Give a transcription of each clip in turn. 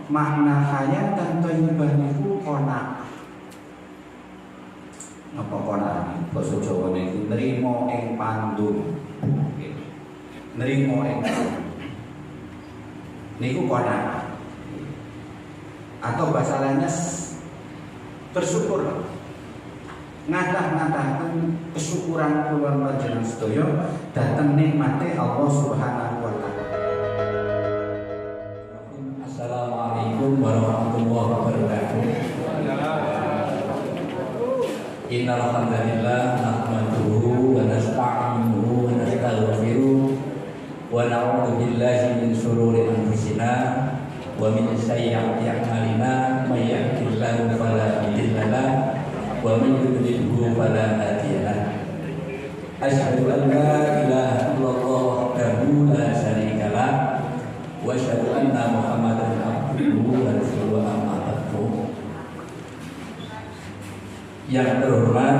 makna hayatan thayyibah niku qanaah. Apa qanaah? Basa Jawa niku nrimo ing pandum. Nrimo ing niku qanaah. Atau bahasa lainnya bersyukur. Ngadah-ngadahaken kesyukuran kula panjenengan sedaya dhateng nikmate Allah Subhanahu wa taala. Assalamualaikum warahmatullahi wabarakatuh. Innal hamdalillah nahmaduhu wa nasta'inuhu wa nastaghfiruh wa na'udzu billahi min shururi anfusina wa min sayyiati a'malina may yahdihillahu fala mudilla lahu wa man yudlilhu fala hadiya lahu. Asyhadu an la ilaha illallah wahdahu la syarika lahu wa asyhadu anna Muhammadan abduhu wa rasuluhu amma ba'du. Yang terhormat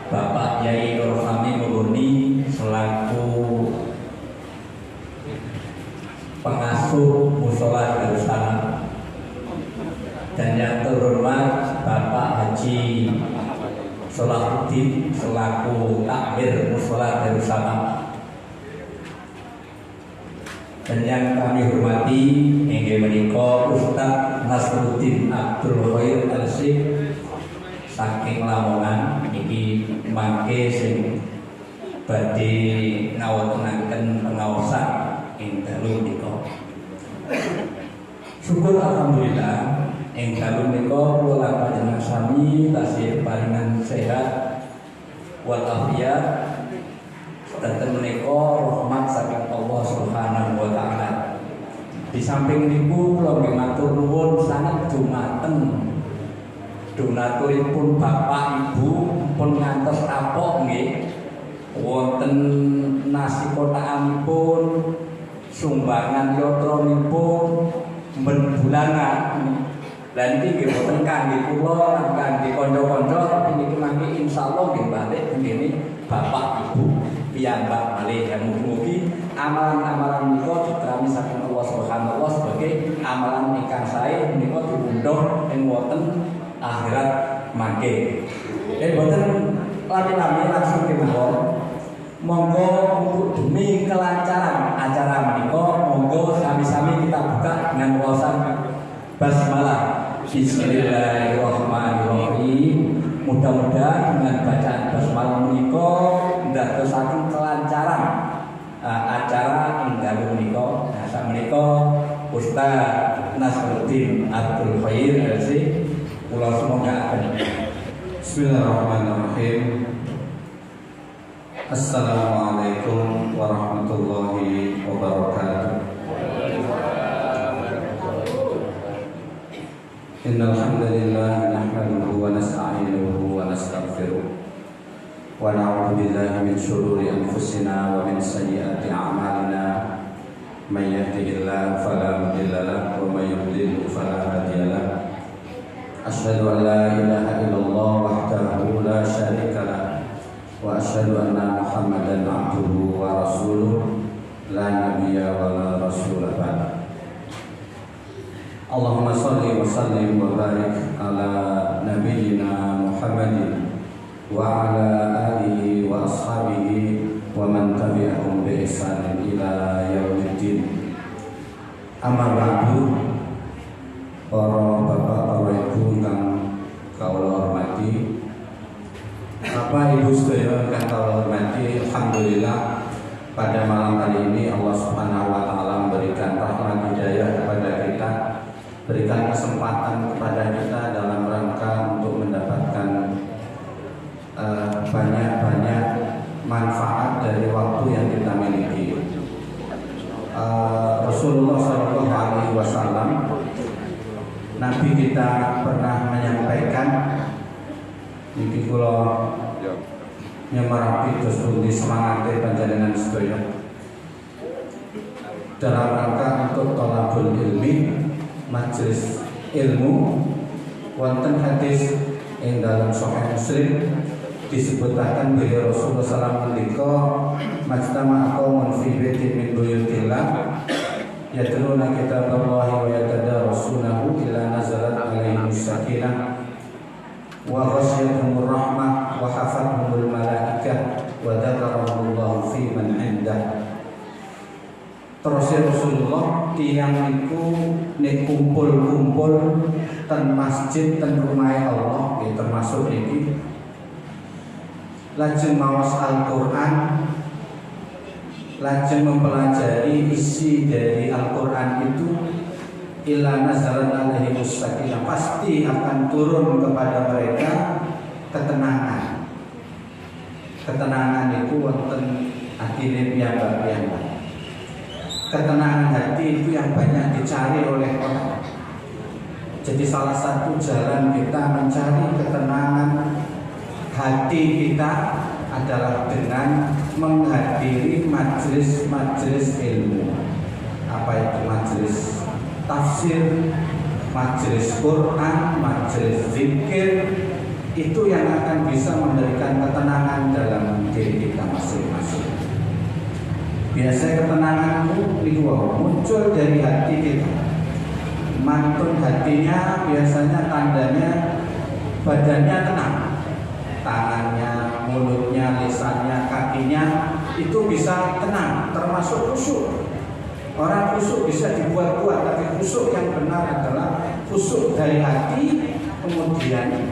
Bapak Yai Nur Fahmi Murni selaku pengasuh Mushola Darussalam, dan yang terhormat Bapak Haji Sholahuddin selaku takmir Mushola Darussalam, dan yang kami hormati inggih menika Ustaz Nasruddin Abdul Khair Al-Syekh saking Lamongan iki mangke sing badhe ngawontenaken pengaosan ing dalu menika. Syukur alhamdulillah ing dalu menika kula panjenengan sami tasih paringan sehat walafiat dhateng menika rahmat saking Allah Subhanahu wa taala. Di samping niku kula matur nuwun sanget dumateng donaturipun Bapak Ibu pun ngantos apok nggih wonten nasi kotakanipun, sumbangan yotronipun ben bulanan. Lan iki nggih boten kangge kula lan kangge kanca-kanca, tapi niki mangke insyaallah nggih balik ngene Bapak Ibu piyambak malih. Mugi-mugi amalan-amalan menika ditrami saking Allah Subhanahu wa taala sebagai amalan ingkang sae menika diundhah ing wonten akhirat mangke. Boten lami-lami langsung kemawon. Monggo untuk demi kelancaran acara menika, monggo sami-sami kita buka dengan wawasan basmalah. Bismillahirrahmanirrahim. Mudah-mudahan dengan bacaan basmalah menika ndadosaken kelancaran acara ing dalu menika. Nah, sak menika Ustaz Nasruddin Abdul Khair Al-Syekh kula semoga akan. Bismillahirrahmanirrahim. Assalamualaikum warahmatullahi wabarakatuh. Innal hamdalillah nahmaduhu wa nasta'inuhu wa nastaghfiruh wa na'udzu billahi min shururi anfusina wa min sayyiati a'malina. May yahdihillahu fala mudilla lahu wa may yudlil fala hadiya lahu. Asyhadu an la ilaha illallah wahdahu la syarika lah wa asyhadu anna Muhammadan abduhu wa rasuluh la nabiyya wa la rasula ba'da. Allahumma shalli wa sallim wa barik ala nabiyyina Muhammadin wa ala alihi wa ashabihi wa man tabi'ahum bi ihsanin ila yaumiddin. Amma ba'du. Para bapak, para ibu kang kawula hormati, Bapak Ibu sedaya kang kawula hormati, alhamdulillah pada malam hari ini Allah Subhanahu wa taala memberikan rahmat hidayah kepada kita, berikan kesempatan kepada kita dalam rangka untuk mendapatkan banyak-banyak manfaat dari waktu yang kita miliki. Rasulullah SAW, Nabi kita pernah menyampaikan, niki kula nyemarapi terus pundi semangate panjenengan sedaya dalam rangka untuk thalabul ilmi, majelis ilmu. Wonten hadis ing dalam Sahih Muslim disebutaken bahwa Rasulullah SAW ngendika, majtama'a qaumun fi baitin min buyutillah yatluna kitaballahi wa yatadarasunahu Rasulullah tiyang niku nek kumpul-kumpul ten masjid ten rumah Allah ya, termasuk niki lajeng maos Al-Qur'an, lajeng mempelajari isi dari Al-Qur'an itu illa nazalat alaihimus sakinah, pasti akan turun kepada mereka ketenangan. Ketenangan itu wonten atine piyambak-piyambak. Ketenangan hati itu yang banyak dicari oleh orang. Jadi salah satu jalan kita mencari ketenangan hati kita adalah dengan menghadiri majelis-majelis ilmu. Apa itu majelis tafsir, majelis Quran, majelis zikir, itu yang akan bisa memberikan ketenangan dalam diri kita masing-masing. Biasanya ketenangan itu muncul dari hati kita. Mantun hatinya biasanya tandanya badannya tenang, tangannya, mulutnya, lisannya, kakinya itu bisa tenang, termasuk khusyuk. Orang khusyuk bisa dibuat-buat, tapi khusyuk yang benar adalah khusyuk dari hati, kemudian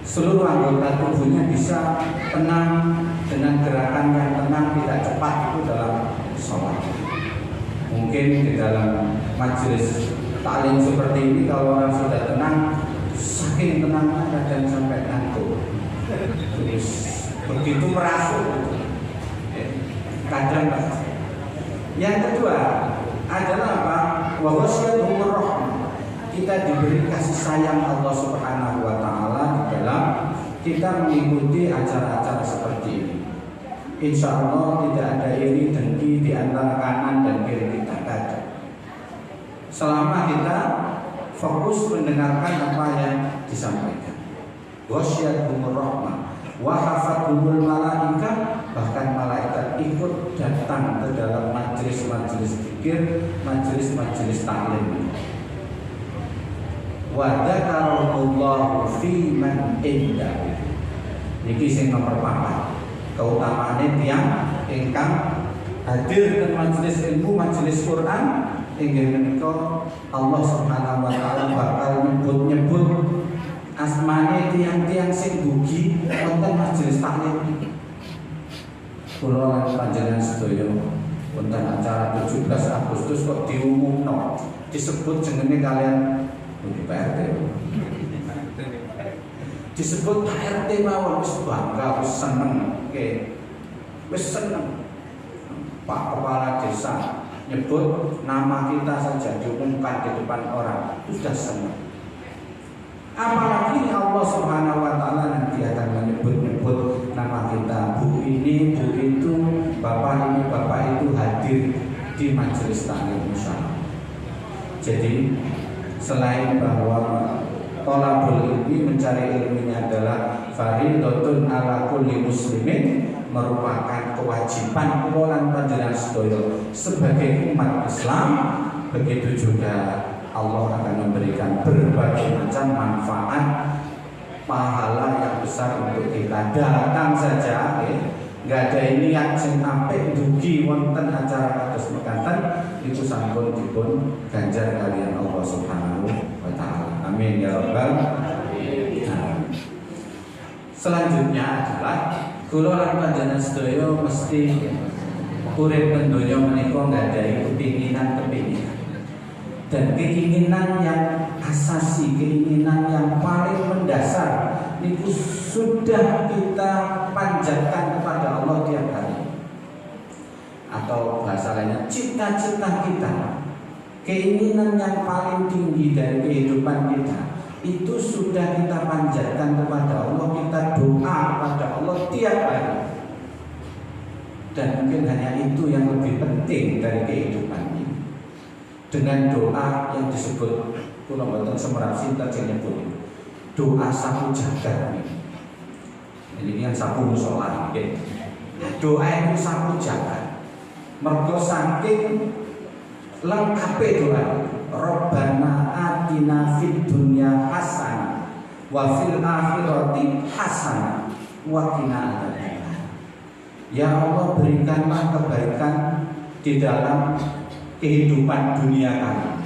seluruh anggota tubuhnya bisa tenang dengan gerakan yang tenang, tidak cepat itu dalam sholat. Mungkin di dalam majelis taklim seperti ini kalau orang sudah tenang, saking tenangnya kadang sampai ngantuk. Terus begitu merasuk, kadang. Yang kedua adalah apa? Wa wasyatuhur rahmah. Kita diberi kasih sayang Allah Subhanahu wa taala di dalam kita mengikuti acara-acara seperti ini. Insya Allah tidak ada iri dengki di antara kanan dan kiri kita, ada. Selama kita fokus mendengarkan apa yang disampaikan. Wasyatuhur rahmah wa hafathumul malaika, bahkan malaikat ikut datang ke dalam majelis-majelis zikir, majelis-majelis taklim. Wa dzakarallahu fi man indahu. Niki sing nomor 4. Keutamaane tiyang ingkang hadir ke majelis ilmu, majelis Quran, inggih menika Allah Subhanahu wa taala bakal nyebut-nyebut asmane tiyang-tiyang sing dugi wonten majelis taklim. Kula lan panjenengan sedaya wonten acara 17 Agustus kok diumumno disebut jenenge kalian PRT. Disebut PRT mawon wis bangga, wis seneng, wis seneng. Pak Kepala Desa nyebut nama kita saja diumumkan di depan orang, sudah seneng. Apalagi Allah Subhanahu wa taala nanti akan menyebut-nyebut nama kita, bu ini, bu itu, bapak ini, bapak itu hadir di majelis taklim insyaallah. Jadi selain bahwa thalabul ilmi, mencari ilmunya adalah fardhotun ala kulli muslimin, merupakan kewajiban kula lan panjenengan sedaya sebagai umat Islam, begitu juga Allah akan memberikan berbagai macam manfaat pahala yang besar untuk kita. Datang saja, nggak ada ini yang sing apik dugi wonten acara kados mekaten itu sampun dipun ganjar kalian Allah Subhanahu wa taala. Amin ya rabbal alamin. Selanjutnya adalah kula lan panjenengan sedaya mesti urip donya menika nggadahi kepinginan-kepinginan. Dan keinginan yang asasi, keinginan yang paling mendasar itu sudah kita panjatkan kepada Allah tiap hari. Atau bahasa lainnya cita-cita kita, keinginan yang paling tinggi dari kehidupan kita itu sudah kita panjatkan kepada Allah, kita doa kepada Allah tiap hari. Dan mungkin hanya itu yang lebih penting dari kehidupan ini. Dengan doa yang disebut kula mboten semerap sinten sing nyebut doa sapu jagat ini kan sapu mushola nggih. Doa itu sapu jagat. Mergo saking lengkape doa. Rabbana atina fid dunya hasanah wa fil akhirati hasanah wa qina adzabannar. Ya Allah, berikanlah kebaikan di dalam kehidupan dunia kami.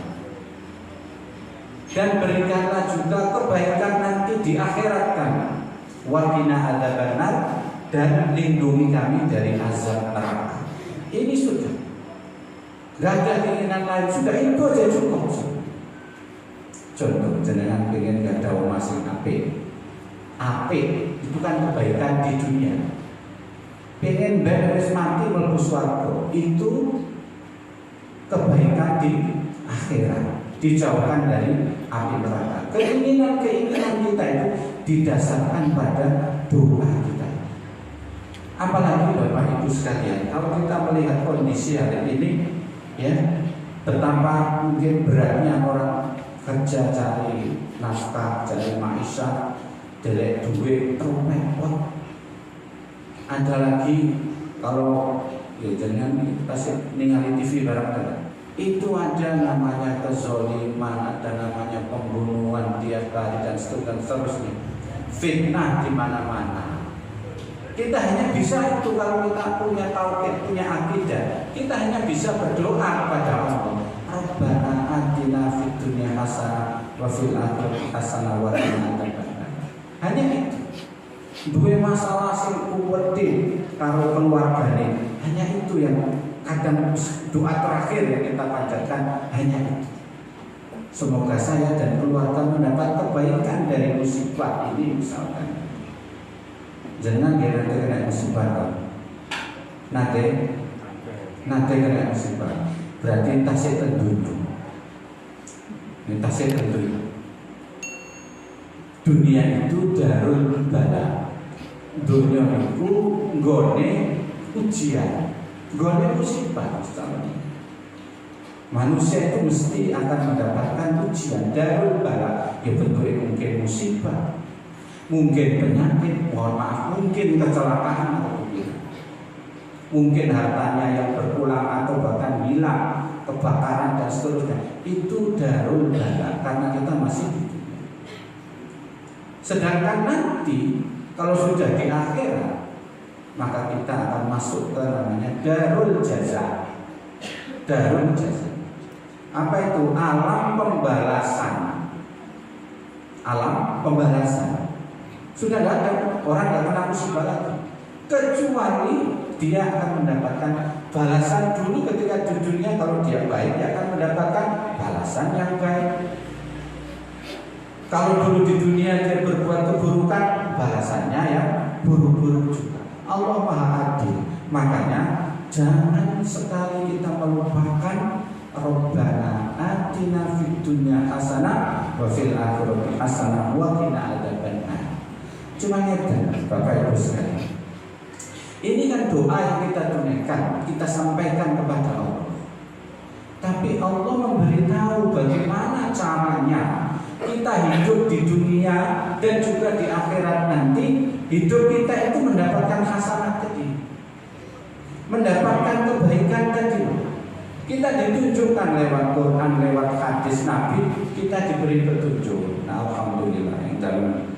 Dan berikanlah juga kebaikan nanti di akhirat kami. Wa qina adzabannar, dan lindungi kami dari azab neraka. Ini sudah. Gak ada keinginan lain, sudah itu aja cukup. Contoh, jenengan pengen gak ada masing apik itu kan kebaikan di dunia. Pengen beres mati mlebu swarga, itu kebaikan di akhirat, dijauhkan dari api neraka. Keinginan kita itu didasarkan pada doa kita. Apalagi Bapak Ibu sekalian, kalau kita melihat kondisi hari ini, ya, betapa mungkin beratnya orang kerja cari nafkah, cari maisha, delek duit, repot. Ada lagi kalau ya jangan kasih ningali TV barang-barang. Itu ada namanya kezoliman, ada namanya pembunuhan tiap hari dan seterusnya. Fitnah di mana-mana. Kita hanya bisa itu kalau kita punya tauhid, punya akidah. Kita hanya bisa berdoa kepada Allah. Rabbana atina fid dunya hasanah wa fil akhirati hasanah wa qina adzabannar. Hanya itu. Duwe masalah sing kuwedhe karo keluargane. Hanya itu yang kadang doa terakhir yang kita panjatkan, hanya itu. Semoga saya dan keluarga mendapat kebaikan dari musibah ini misalkan. Jangan kena musibah. Nanti kena musibah. Berarti tasik tentu. Ini tasik tentu. Dunia itu darul bala. Dunia itu nggone ujian, nggone musibah. Manusia itu mesti akan mendapatkan ujian darul bala. Ya bentuknya mungkin musibah, mungkin penyakit, mohon maaf, mungkin kecelakaan atau mungkin hartanya yang berpulang atau bahkan hilang, kebakaran dan seterusnya. Itu darul bala karena kita masih hidup. Sedangkan nanti kalau sudah di akhirat, maka kita akan masuk ke namanya darul jaza. Darul jaza. Apa itu? Alam pembalasan. Alam pembalasan. Sudah tidak ada orang yang kena musibah lagi, kecuali dia akan mendapatkan balasan dulu ketika di dunia. Kalau dia baik, dia akan mendapatkan balasan yang baik. Kalau dulu di dunia dia berbuat keburukan, balasannya yang buruk-buruk juga. Allah Maha Adil. Makanya jangan sekali kita melupakan Rabbana atina fid dunya hasanah wa fil akhirati hasanah wa qina adzabannar. Cuma nyata Bapak Ibu sekalian. Ini kan doa yang kita tunaikan, kita sampaikan kepada Allah. Tapi Allah memberitahu bagaimana caranya kita hidup di dunia dan juga di akhirat nanti. Hidup kita itu mendapatkan hasanat tadi, mendapatkan kebaikan tadi. Kita ditunjukkan lewat Quran, lewat hadis Nabi, kita diberi petunjuk. Nah, alhamdulillah yang dalam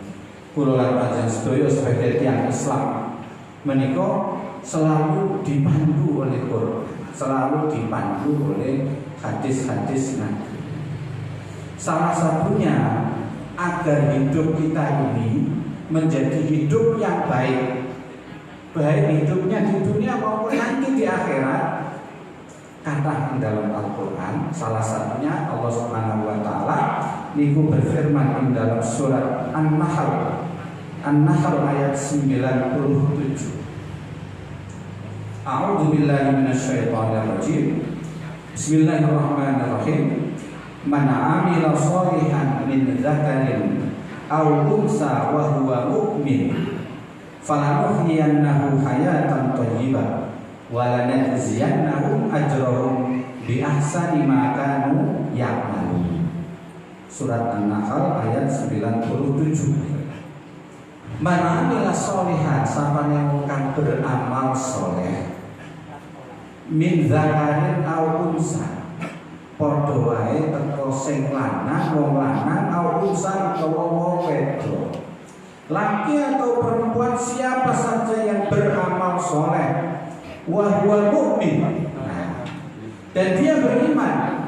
kula lan sedaya sebagai tiang Islam menika selalu dipandu oleh Quran, selalu dipandu oleh hadis-hadis Nabi. Salah satunya agar hidup kita ini menjadi hidup yang baik, baik hidupnya di dunia maupun nanti di akhirat. Kata di dalam Al-Quran, salah satunya Allah Subhanahu Wa Taala niku berfirman di dalam surat An-Nahl, ayat 97. A'udzu billahi minasyaitonir rajim. Bismillahirrahmanirrahim. Man 'amila shalihan min dzakarin aw unsa wa huwa mu'min falanuhyiyannahu hayatan thayyibah wa lanajziyannahum ajrahum bi ahsani ma kanu ya'malun. Surat An-Nahl ayat 97. Man 'amila shalihan, sapane wong kang beramal saleh, min dzakarin aw unsa, padha wae teko sing lanang, wong lanang, au unsa utawa wong wedok, laki atau perempuan, siapa saja yang beramal soleh, wa huwa mu'min, dan dia beriman.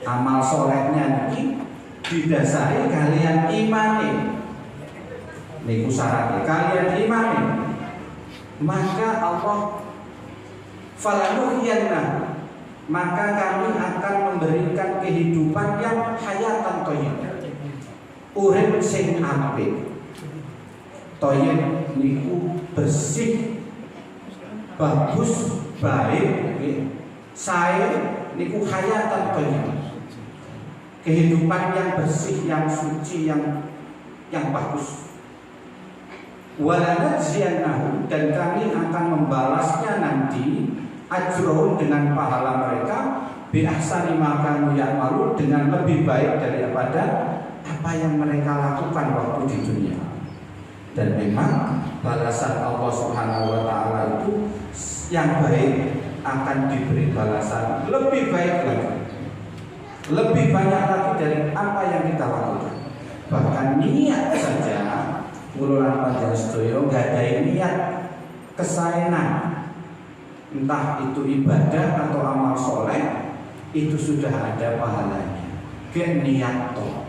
Amal solehnya ini didasari kalian imani. Niku syaratnya kalian imani. Maka Allah falanuhyanna, maka kami akan memberikan kehidupan yang hayatan thayyibah. Urip sing apik. Thayyib niku bersih, bagus, baik, sae niku hayatan thayyibah. Kehidupan yang bersih, yang suci, yang bagus. Walanajziyannahum, dan kami akan membalasnya nanti ajrohum dengan pahala mereka bi ahsani ma kanu ya'malun, dengan lebih baik daripada apa yang mereka lakukan waktu di dunia. Dan memang balasan Allah Subhanahu wa taala itu yang baik akan diberi balasan lebih baik lagi, lebih banyak lagi dari apa yang kita lakukan. Bahkan niat saja, kululan panjang sedoyo gak ada niat kesaenan, entah itu ibadah atau amal soleh, itu sudah ada pahalanya. Ke niat toh.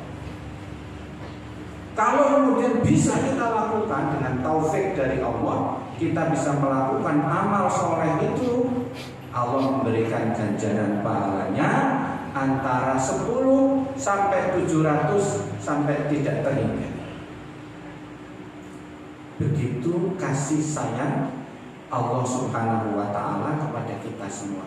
Kalau kemudian bisa kita lakukan dengan taufik dari Allah, kita bisa melakukan amal soleh itu, Allah memberikan ganjaran pahalanya antara 10 sampai 700 sampai tidak terhingga. Begitu kasih sayang Allah Subhanahu wa taala kepada kita semua.